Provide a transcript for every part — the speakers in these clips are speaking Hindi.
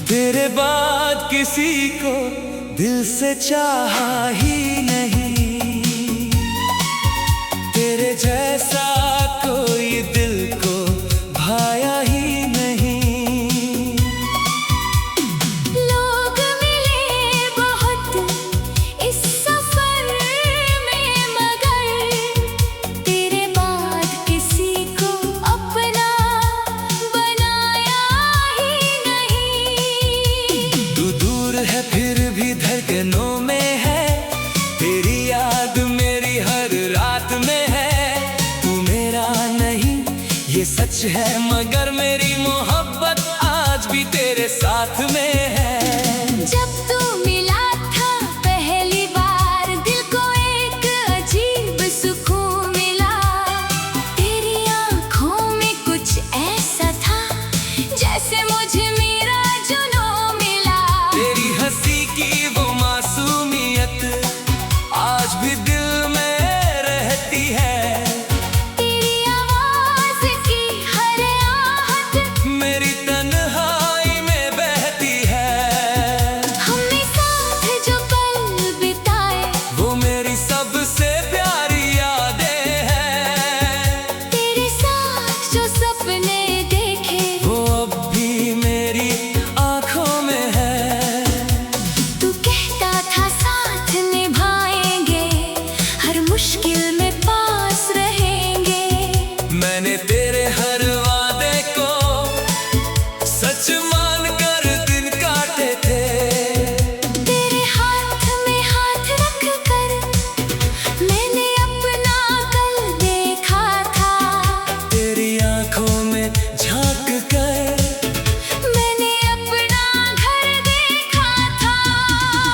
तेरे बाद किसी को दिल से चाहा ही नहीं, तेरे जैसा कोई दिल को भाया ही नहीं। लोग मिले बहुत इस सफर में, मगर तेरे बाद किसी को अपना बनाया ही नहीं। तू दूर है फिर भी धड़कनों में है, तेरी याद मेरी हर रात में है। तू मेरा नहीं ये सच है, मगर मेरी मोहब्बत आज भी तेरे साथ में है। जब तू मिला था पहली बार, दिल को एक अजीब सुकून मिला। तेरी आँखों में कुछ ऐसा था जैसे मुझे मेरा जुनून मिला। तेरी हंसी की वो मासूमियत आज भी दिल में रहती है। तेरी आवाज़ की हर आहट मेरी तन्हाई में बहती है। हमने साथ जो पल बिताए, वो मेरी सबसे प्यारी यादें हैं। तेरे साथ जो सपने देखे, वो अब भी मेरी आँखों में है। तू कहता था साथ निभाएंगे, हर मुश्किल में पास रहेंगे। मैंने तेरे हर वादे को सच मान कर दिन काटे थे। तेरे हाथ में हाथ रख कर मैंने अपना कल देखा था। तेरी आँखों में झांक कर मैंने अपना घर देखा था।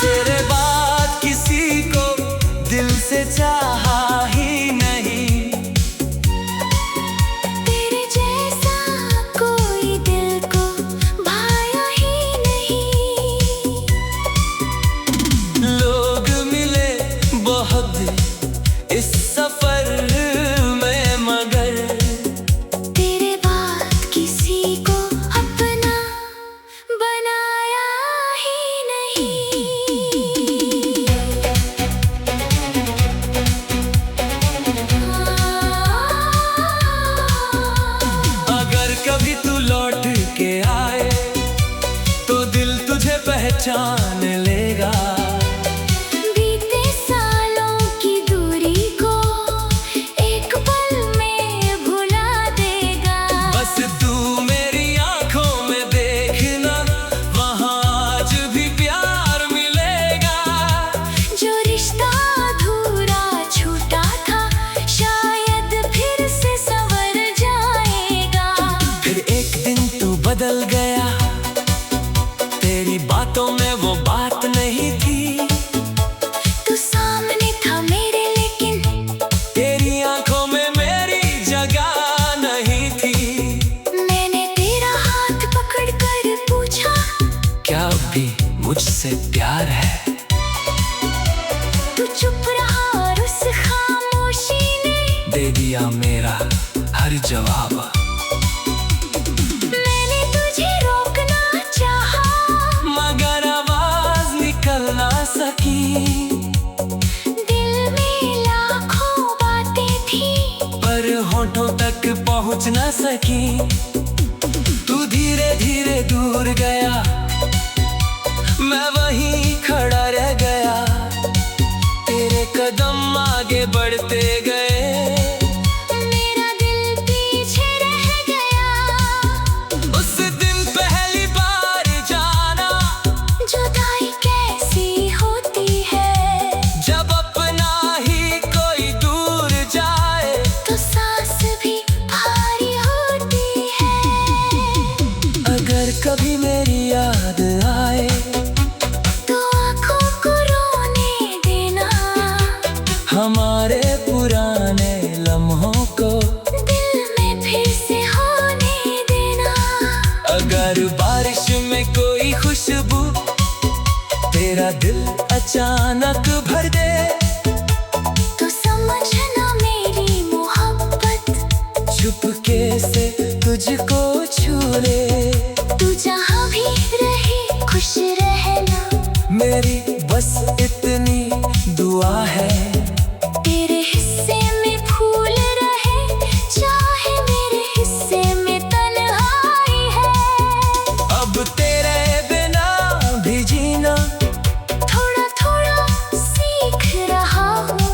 तेरे बाद किसी को दिल से चाहा ही नहीं, तेरे जैसा कोई दिल को भाया ही नहीं। लोग मिले बहुत इस सफर में, मगर तेरे बाद किसी को अपना बनाया ही नहीं। अगर कभी तू लौट के आए तो दिल तुझे पहचान लेगा। बीते सालों की दूरी को एक पल में भुला देगा। बस तू मेरी आँखों में देखना, वहाँ आज भी प्यार मिलेगा। जो रिश्ता अधूरा छूटा था, शायद फिर से संवर जाएगा। फिर एक दिन तू बदल गया, तेरी बातों में वो बात नहीं थी। तू सामने था मेरे, लेकिन तेरी आँखों में मेरी जगह नहीं थी। मैंने तेरा हाथ पकड़ कर पूछा, क्या अभी मुझसे प्यार है? तू चुप रहा और उस खामोशी ने दे दिया मेरा हर जवाब। मैंने तुझे रोकना चाहा, मगर आवाज निकल ना सकी। दिल में लाखों बातें थी, पर होठों तक पहुंच ना सकी। तू धीरे धीरे दूर गया, मैं वहीं खड़ा रह गया। तेरे कदम आगे बढ़ते गए, मेरा दिल पीछे रह गया। उस दिन पहली बार जाना जुदाई कैसी होती है, जब अपना ही कोई दूर जाए तो सांस भी भारी होती है। अगर कभी मेरी याद आए तो आँखों को रोने देना, हमारे पुराने लम्हों को दिल में फिर से होने देना। अगर बारिश में कोई खुशबू तेरा दिल अचानक भर दे, तो समझना मेरी मोहब्बत चुपके से तुझको छू ले। तू जहाँ भी रहे खुश रहना, मेरी बस इतनी दुआ है। तेरे हिस्से में फूल रहे, चाहे मेरे हिस्से में तन्हाई है। अब तेरे बिना भी जीना थोड़ा थोड़ा सीख रहा हूँ,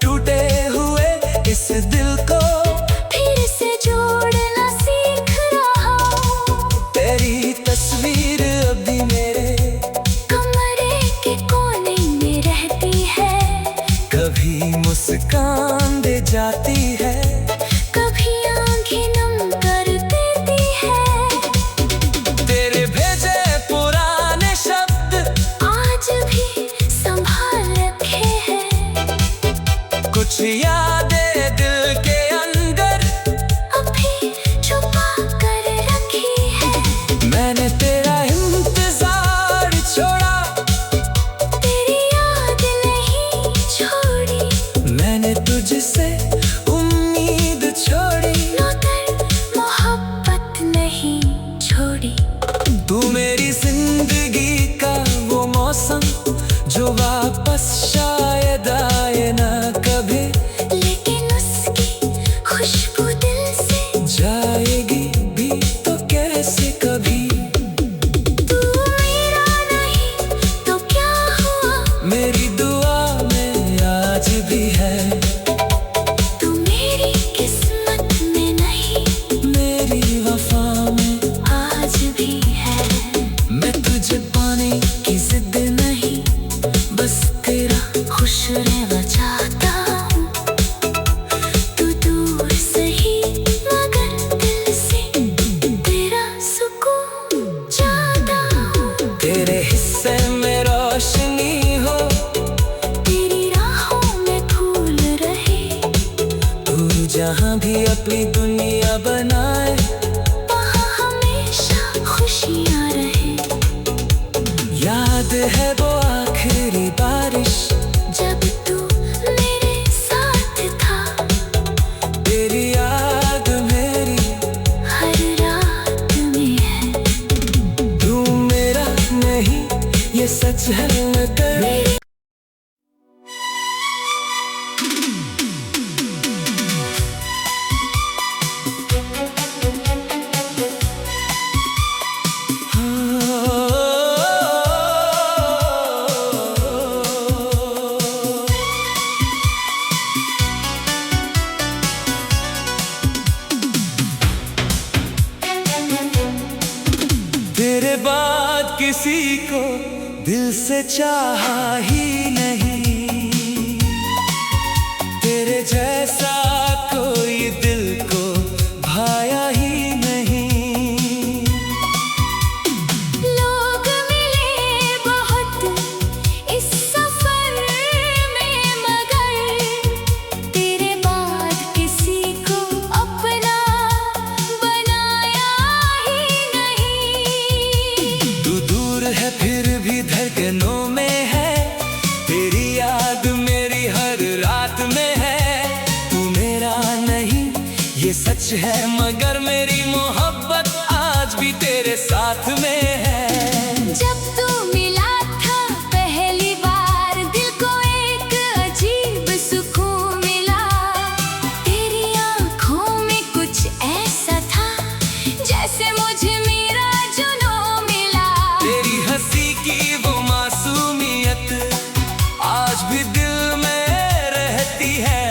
टूटे हुए इस दिल को फिर से जोड़ना सीख रहा हूँ। तेरी तस्वीर अभी मेरे कमरे के कोने में रहती है, कभी मुस्कान दे जाती है, कभी आंखें नम कर देती है। तेरे भेजे पुराने शब्द आज भी संभाल रखे हैं, कुछ यादें दिल के अंदर अभी छुपा कर रखी है। मैंने तेरा इंतजार छोड़ा, तेरी याद नहीं छोड़ी, मैंने तुझसे उम्मीद छोड़ी। मगर मोहब्बत नहीं छोड़ी। तू मेरी जिंदगी का वो मौसम जो वापस शायद आए ना कभी, लेकिन उसकी खुशबू दिल से जाएगी भी तो कैसे कभी। तू मेरा नहीं तो क्या हुआ, मेरी दुआ में आज भी है, तू मेरी किस्मत में नहीं, मेरी वफा में आज भी है। मैं तुझे पाने की जिद नहीं, बस तेरा खुश रहना चाहता हूँ। तू दूर सही मगर दिल से तेरा सुकून चाहता हूँ। तेरे हिस्से में रोशनी हो, तेरी राहों में फूल रहे, तू जहाँ भी अपनी दुनिया बनाए, वहाँ हमेशा खुशियाँ रहे। याद है वो आखिरी बारिश जब तू मेरे साथ था, तेरी याद मेरी हर रात में है। तू मेरा नहीं ये सच है मगर तेरे बाद किसी को दिल से चाहा ही नहीं, तेरे जैसा कोई दिल को भाया ही नहीं। लोग मिले बहुत इस सफर में, मगर तेरे बाद किसी को अपना बनाया ही नहीं। तू दूर है फिर भी धड़कनों में है, तेरी याद मेरी हर रात में है। तू मेरा नहीं ये सच है मगर मेरी मोहब्बत आज भी तेरे साथ में है। जब तू मिला था पहली बार, दिल को एक अजीब सुकून मिला। तेरी आंखों में कुछ ऐसा था जैसे मुझे मेरा जुनून मिला। तेरी हंसी की वो मासूमियत आज भी दिल में रहती है,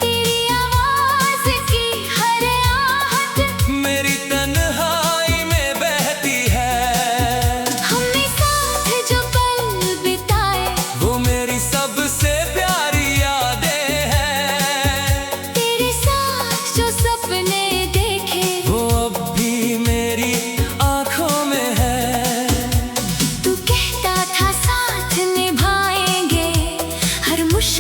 तेरी आवाज की हर आहट मेरी तन्हाई में बहती है। हमने साथ जो पल बिताए, वो मेरी सबसे प्यारी यादें हैं, तेरे साथ जो सपने देखे, वो अब भी मेरी आंखों में है। तू कहता था साथ निभाएंगे हर मुश्किल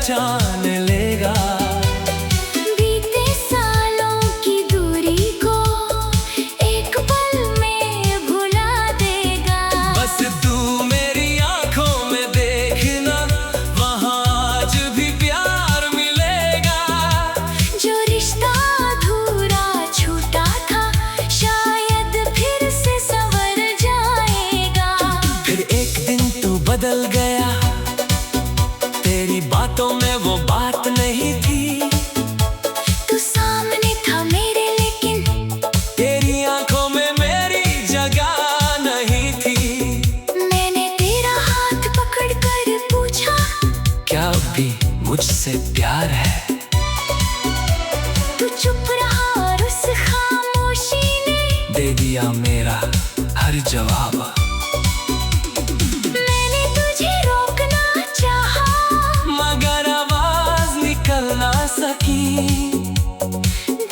पहचान लेगा। बीते सालों की दूरी को एक पल में भुला देगा। बस तू मेरी आंखों में देखना, वहाँ आज भी प्यार मिलेगा। जो रिश्ता अधूरा छूटा था शायद फिर से संवर जाएगा। फिर एक दिन तू बदल गया, तेरी बातों में वो बात नहीं थी। तू सामने था मेरे लेकिन तेरी आंखों में मेरी जगह नहीं थी। मैंने तेरा हाथ पकड़ कर पूछा, क्या अभी मुझसे प्यार है? तू चुप रहा और उस खामोशी ने दे दिया मेरा हर जवाब। मैंने तुझे रोकना चाहा, मगर आवाज निकल ना सकी।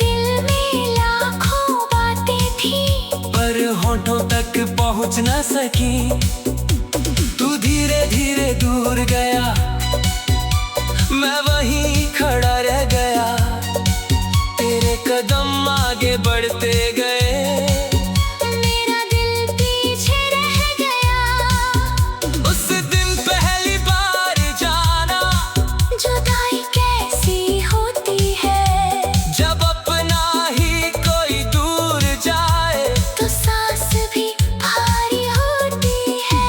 दिल में लाखों बातें थी पर होठों तक पहुंच ना सकी। तू धीरे धीरे दूर गया, मैं वहीं खड़ा रह गया। तेरे कदम आगे बढ़ते गए, मेरा दिल पीछे रह गया। उस दिन पहली बार जाना जुदाई कैसी होती है, जब अपना ही कोई दूर जाए। तो सांस भी भारी होती है।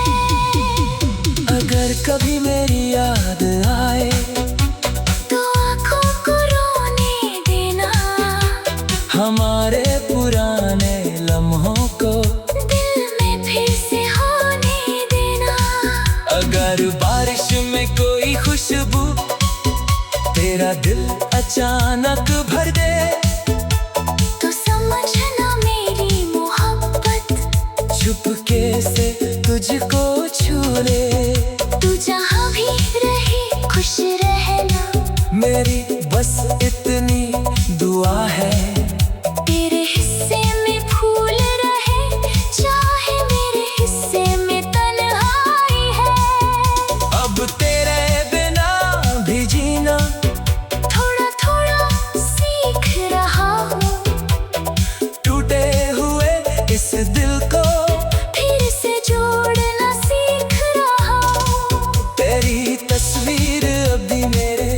अगर कभी मेरी याद आए, तो आँखों को रोने देना, हमारे पुराने लम्हों को दिल में फिर से होने देना। अगर बारिश में कोई खुशबू तेरा दिल अचानक भर दे, तो समझना मेरी मोहब्बत चुपके से तुझको छू ले। तू जहाँ भी रहे खुश रहना, मेरी बस इतनी दुआ है। तेरे हिस्से में फूल रहे, चाहे मेरे हिस्से में तन्हाई है। अब तेरे बिना भी जीना थोड़ा थोड़ा सीख रहा हूँ, टूटे हुए इस दिल को फिर से जोड़ना सीख रहा हूँ। तेरी तस्वीर अभी मेरे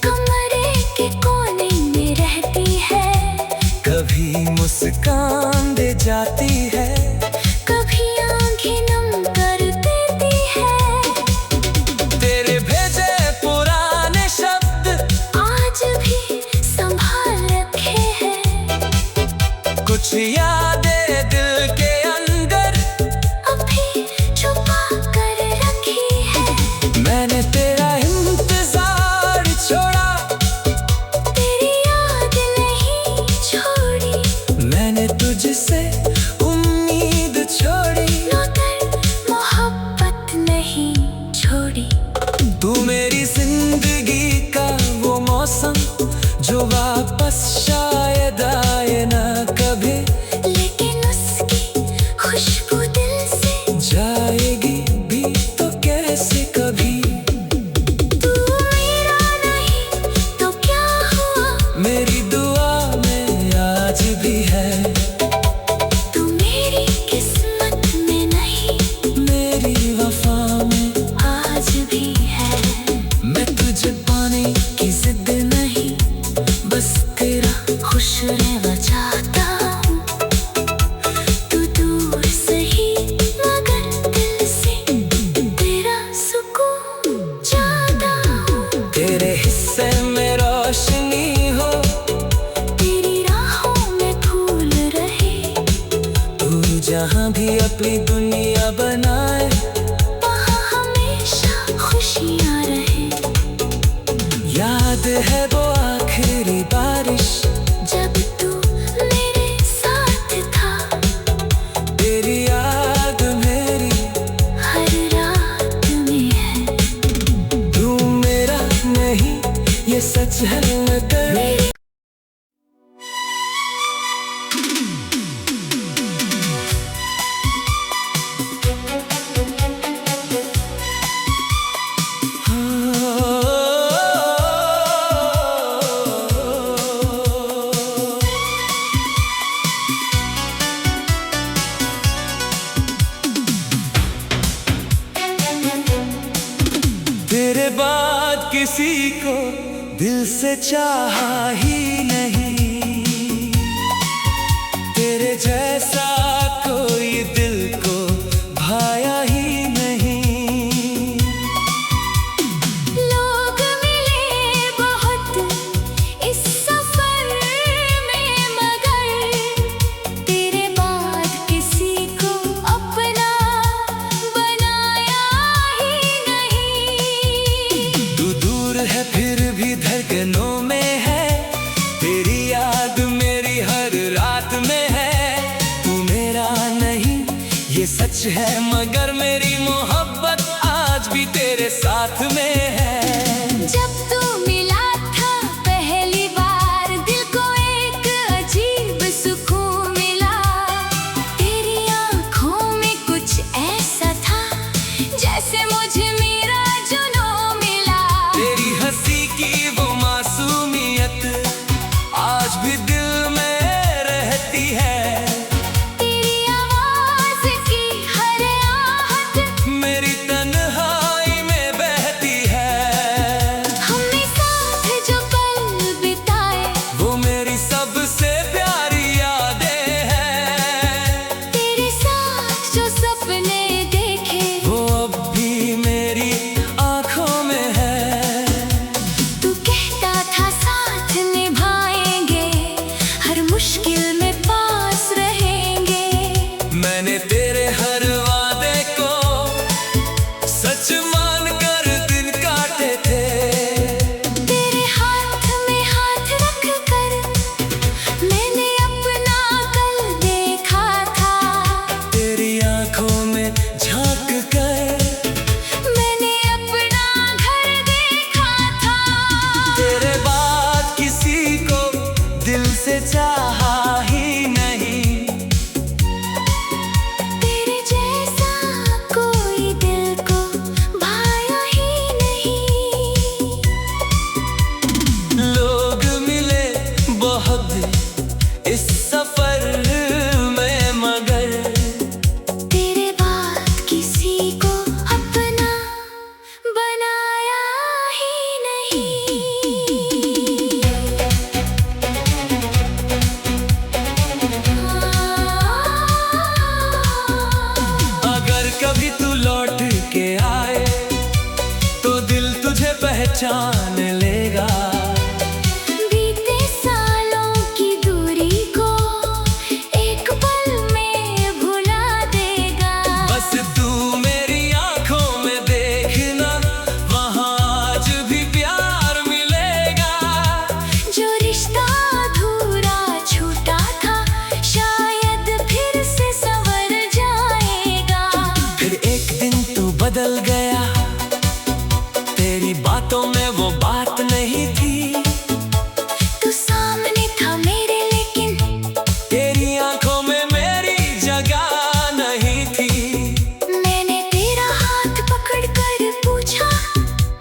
कमरे के कोने में रहती है, कभी मुस्कान दे जाती है, कभी आंखें नम कर देती है। तेरे भेजे पुराने शब्द आज भी संभाल रखे हैं, कुछ यादें दिल के अंदर अभी छुपा कर रखी है। मैंने तेरा इंतजार छोड़ा, तेरी याद नहीं छोड़ी, मैंने तुझसे उम्मीद छोड़ी। मगर मोहब्बत नहीं छोड़ी। तू मेरी जिंदगी का वो मौसम जो वापस शायद आए ना कभी, लेकिन उसकी खुशबू दिल से जाएगी भी तो कैसे कभी। तू मेरा नहीं तो क्या हुआ, मेरी दुआ में आज भी है, तू मेरी किस्मत में नहीं, मेरी वफा में आज भी है। मैं तुझे पाने की जिद नहीं, बस तेरा खुश रहना चाहता हूँ। तू दूर सही मगर दिल से तेरा सुकून चाहता हूँ। तेरे हिस्से में रोशनी हो, तेरी राहों में फूल रहे, तू जहाँ भी अपनी दुनिया बनाए। वहाँ हमेशा खुशियाँ रहे। याद है वो आखिरी बारिश, जब तू मेरे साथ था, तेरी याद मेरी हर रात में है। तू मेरा नहीं ये सच है, मगर किसी को दिल से चाहा ही नहीं, तेरे जैसा कोई दिल को भाया ही नहीं। लोग मिले बहुत इस सफर में, मगर तेरे बाद किसी को अपना बनाया ही नहीं। तू दूर है फिर भी धड़कनों में है, तेरी याद मेरी हर रात में है। तू मेरा नहीं ये सच है, मगर मेरी मोहब्बत आज भी तेरे साथ में है। जब तू मिला था पहली बार, दिल को एक अजीब सुकून मिला। तेरी आंखों में कुछ ऐसा था, जैसे मुझे मेरा जुनून मिला। तेरी हंसी की वो मासूमियत आज भी दिल में रहती है। तेरी आवाज की हर आहट मेरी तन्हाई में बहती है। हमने साथ जो पल बिताए, वो मेरी सबसे प्यारी यादें हैं। तेरे साथ जो सपने देखे, वो अब भी मेरी आंखों में है। तू कहता था साथ निभाएंगे, हर मुश्किल में पास रहेंगे। मैंने तेरे हर वादे को सच मान कर दिन काटे थे। तेरे हाथ में हाथ रख कर मैंने अपना कल देखा था। तेरी आंखों में झांक कर मैंने अपना घर देखा था। तेरे बाद किसी को दिल से चाहा ही नहीं, तेरे जैसा कोई दिल को भाया ही नहीं। लोग मिले बहुत इस सफर में, मगर तेरे बाद किसी को अपना बनाया ही नहीं। अगर कभी तू लौट के आए तो दिल तुझे पहचान लेगा। बीते सालों की दूरी को एक पल में भुला देगा। बस तू मेरी आंखों में देखना, वहाँ आज भी प्यार मिलेगा। जो रिश्ता अधूरा छूटा था, शायद फिर से संवर जाएगा। फिर एक दिन तू बदल गया, तेरी बातों में वो बात नहीं थी। तू सामने था मेरे, लेकिन तेरी आंखों में मेरी जगह नहीं थी। मैंने तेरा हाथ पकड़कर पूछा,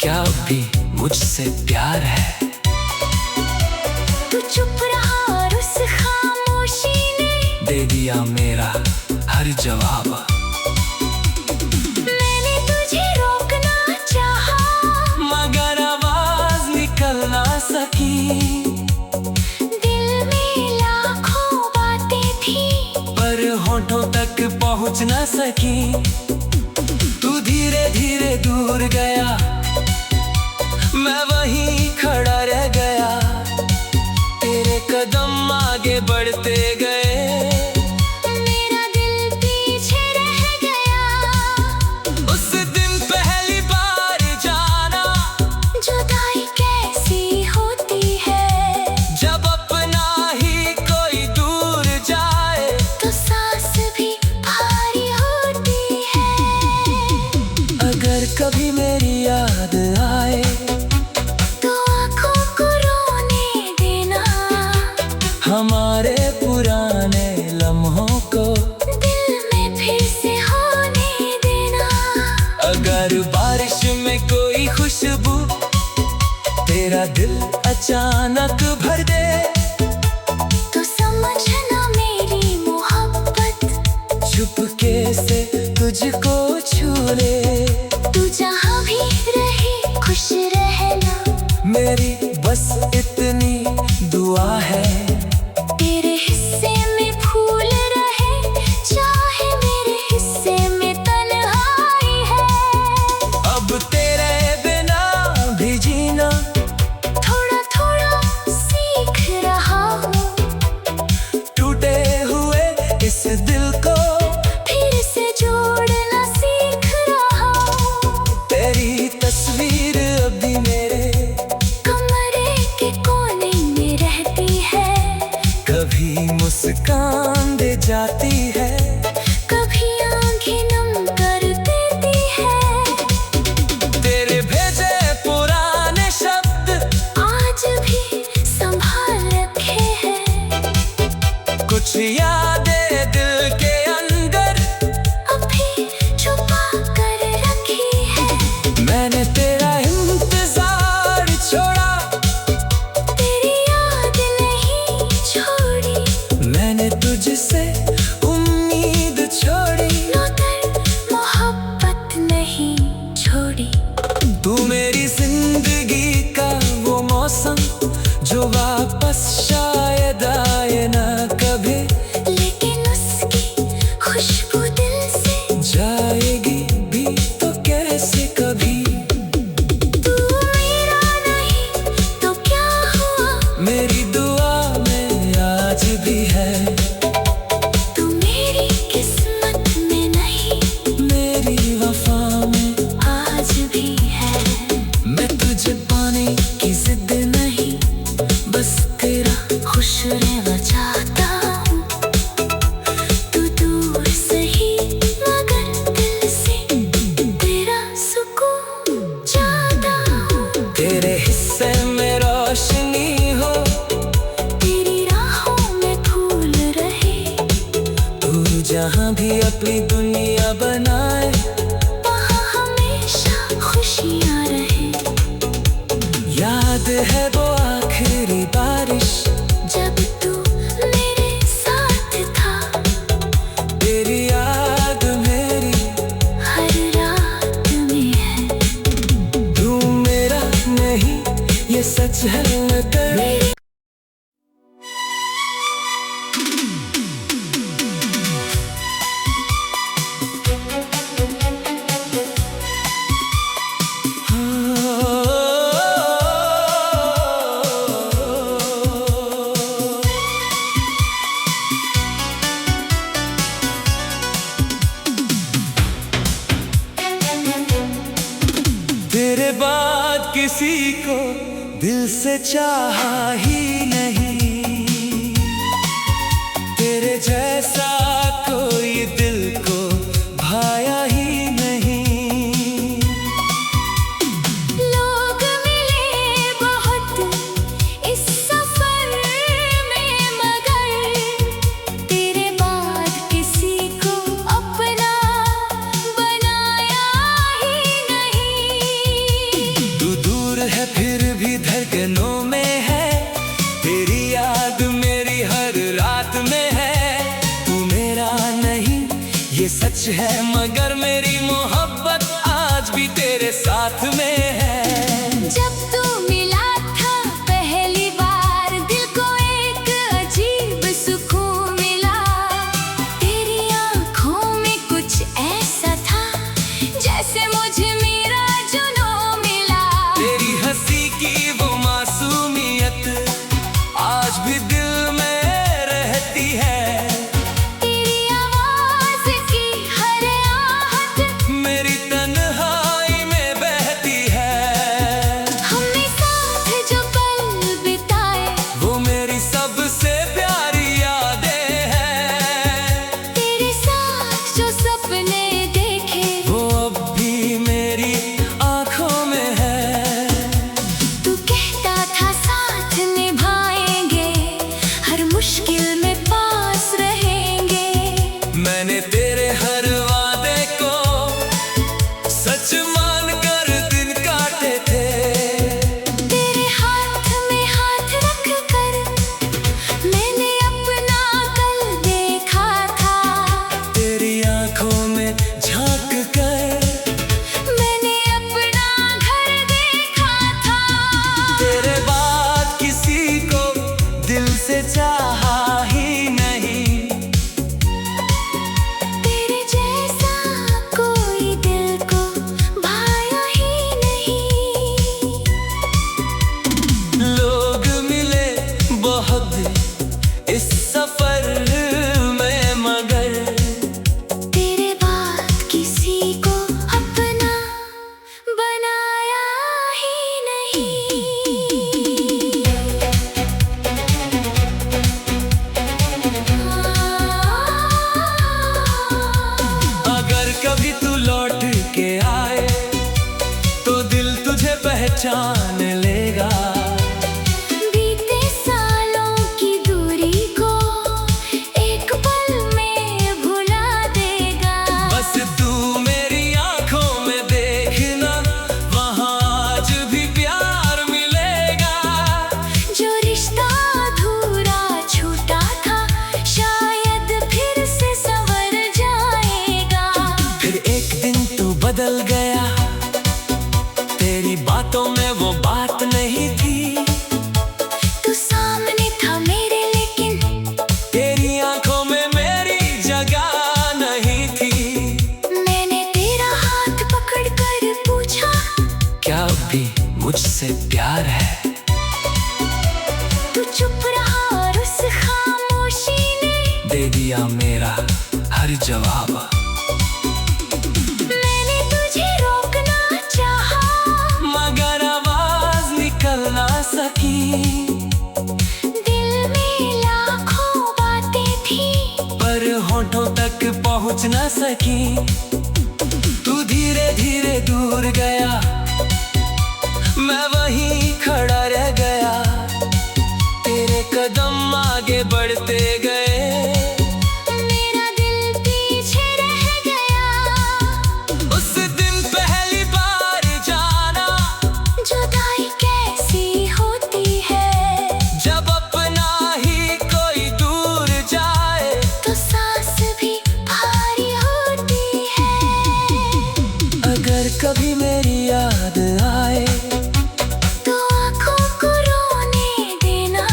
क्या भी मुझसे प्यार है? तू चुप रहा और उस खामोशी ने दे दिया मेरा हर जवाब। मैंने तुझे रोकना चाहा, मगर आवाज निकल ना सकी। दिल में लाखों बातें थी, पर होठों तक पहुंच ना सकी। तू धीरे धीरे दूर गया, मैं वहीं खड़ा रह गया। तेरे कदम आगे बढ़ते गए, मेरा दिल पीछे रह गया। उस दिन पहली बार जाना जुदाई कैसी होती है, जब अपना ही कोई दूर जाए। तो सांस भी भारी होती है। अगर कभी मेरी याद आए तो आँखों को रोने देना, हमारे पुराने लम्हों को दिल में फिर से होने देना। अगर बारिश में कोई खुशबू तेरा दिल अचानक भर दे, तो समझना मेरी मोहब्बत चुपके से तुझको छू ले। तू जहाँ भी रहे खुश रहना। कभी मुस्कान दे जाती है, कभी आंखें नम कर देती है। तेरे भेजे पुराने शब्द आज भी संभाल रखे हैं, कुछ यादें दिल के अंदर अभी छुपा कर रखी है। मैंने तेरा इंतजार छोड़ा, तेरी याद नहीं छोड़ी, मैंने तुझसे उम्मीद छोड़ी, मगर मोहब्बत नहीं छोड़ी। तू मेरी जिंदगी का वो मौसम जो वापस शायद आए ना कभी, लेकिन उसकी खुशबू दिल से जाएगी भी तो कैसे कभी। तू मेरा नहीं तो क्या हुआ, मेरी दुआ में आज भी है, तू मेरी किस्मत में नहीं, मेरी वफा में आज भी है। मैं तुझे पाने की जिद नहीं, बस तेरा खुश रहना चाहता हूँ, तू दूर सही मगर दिल से तेरा सुकून चाहता हूँ। तेरे हिस्से में रोशनी हो, तेरी राहों में फूल रहे, तू जहाँ भी अपनी दुनिया बनाए, वहाँ हमेशा खुशियाँ रहे। याद है वो आखिरी बारिश जब तू मेरे साथ था, तेरी याद मेरी हर रात में है। तू मेरा नहीं ये सच है मगर मेरी तेरे बाद किसी को दिल से चाहा ही नहीं, तेरे जैसा कोई दिल को भाया ही नहीं। लोग मिले बहुत इस सफर में, मगर तेरे बाद किसी को अपना बनाया ही नहीं। तू दूर है फिर भी धड़कनों में है, तेरी याद मेरी हर रात में है। तू मेरा नहीं ये सच है मगर मेरी मोहब्बत आज भी तेरे साथ में है। जब तू मिला था पहली बार, दिल को एक अजीब सुकून मिला। तेरी आंखों में कुछ ऐसा था जैसे मुझे मेरा जुनून मिला। तेरी हंसी की वो मासूमियत आज भी दिल में रहती है, तेरी आवाज की हर आहट मेरी तन्हाई में बहती है। हमने पहचान लेगा। बीते सालों की दूरी को एक पल में भुला देगा। बस तू मेरी आंखों में देखना, वहाँ आज भी प्यार मिलेगा। जो रिश्ता अधूरा छूटा था शायद फिर से संवर जाएगा। फिर एक दिन तू बदल गया, तेरी बातों में वो बात नहीं थी। तू सामने था मेरे लेकिन तेरी आंखों में मेरी जगह नहीं थी। मैंने तेरा हाथ पकड़कर पूछा, क्या अब भी मुझसे प्यार है? तू चुप रहा और उस खामोशी ने दे दिया मेरा हर जवाब। मैंने तुझे रोकना चाहा, मगर आवाज निकल ना सकी। दिल में लाखों बातें थी पर होठों तक पहुंच ना सकी। तू धीरे धीरे दूर गया, मैं वहीं खड़ा रह गया। तेरे कदम आगे बढ़ते गए, मेरा दिल पीछे रह गया। उस दिन पहली बार जाना जुदाई कैसी होती है, जब अपना ही कोई दूर जाए। तो सांस भी भारी होती है। अगर कभी मेरी याद आए तो आँखों को रोने देना,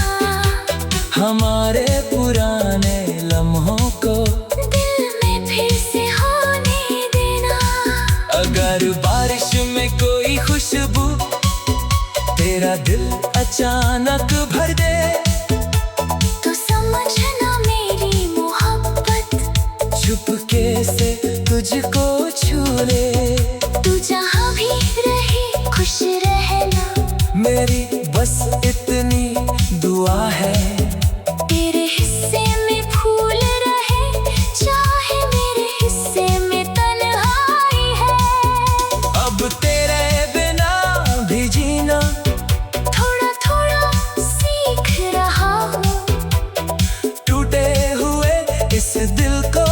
हमारे पुराने लम्हों को दिल में फिर से होने देना। अगर बारिश में कोई खुशबू तेरा दिल अचानक भर दे, तो समझना मेरी मोहब्बत चुपके से तुझको छू ले। तू जहाँ भी रहे खुश रहना, मेरी बस इतनी दुआ है। तेरे हिस्से में फूल रहे चाहे मेरे हिस्से में तन्हाई है। अब तेरे बिना भी जीना थोड़ा थोड़ा सीख रहा हूँ, टूटे हुए इस दिल को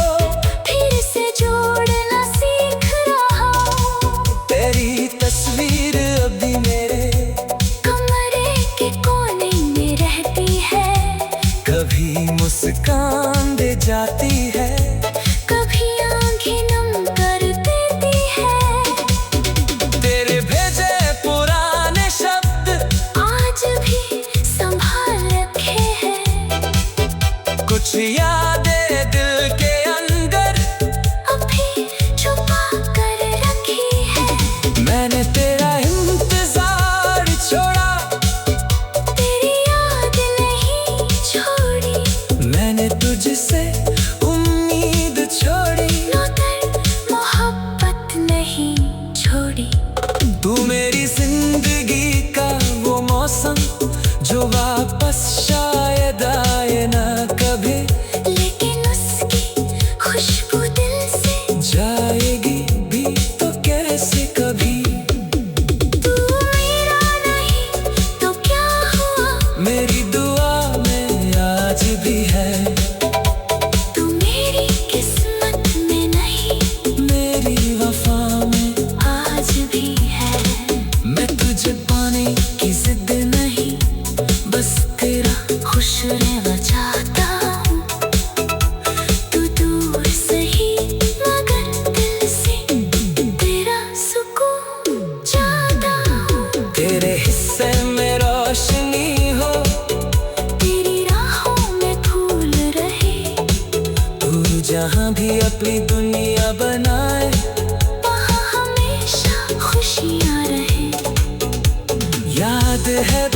फिर से जोड़ना सीख रहा हूँ। तेरी तस्वीर अभी मेरे कमरे के कोने में रहती है, कभी मुस्कान दे जाती है, कभी आंखें नम कर देती है। तेरे भेजे पुराने शब्द आज भी संभाल रखे हैं, कुछ यादें दिल के अंदर अभी छुपा कर रखी है। मैंने तेरा इंतजार छोड़ा, तेरी याद नहीं छोड़ी, मैंने तुझसे उम्मीद छोड़ी। मगर मोहब्बत नहीं छोड़ी। तू मेरी जिंदगी का वो मौसम जो वापस शायद आए ना कभी, लेकिन उसकी खुशबू दिल से जाएगी भी तो कैसे कभी। तू मेरा नहीं तो क्या हुआ, मेरी दुआ में आज भी है, तू मेरी किस्मत में नहीं मेरी वफा में आज भी है। मैं तुझे पाने की जिद नहीं, बस तेरा खुश रहना चाहता हूँ। तू दूर सही मगर दिल से तेरा सुकून चाहता हूँ। तेरे हिस्से में रोशनी हो, तेरी राहों में फूल रहे, तू जहाँ भी अपनी दुनिया बनाए, वहाँ हमेशा खुशियाँ रहे। याद है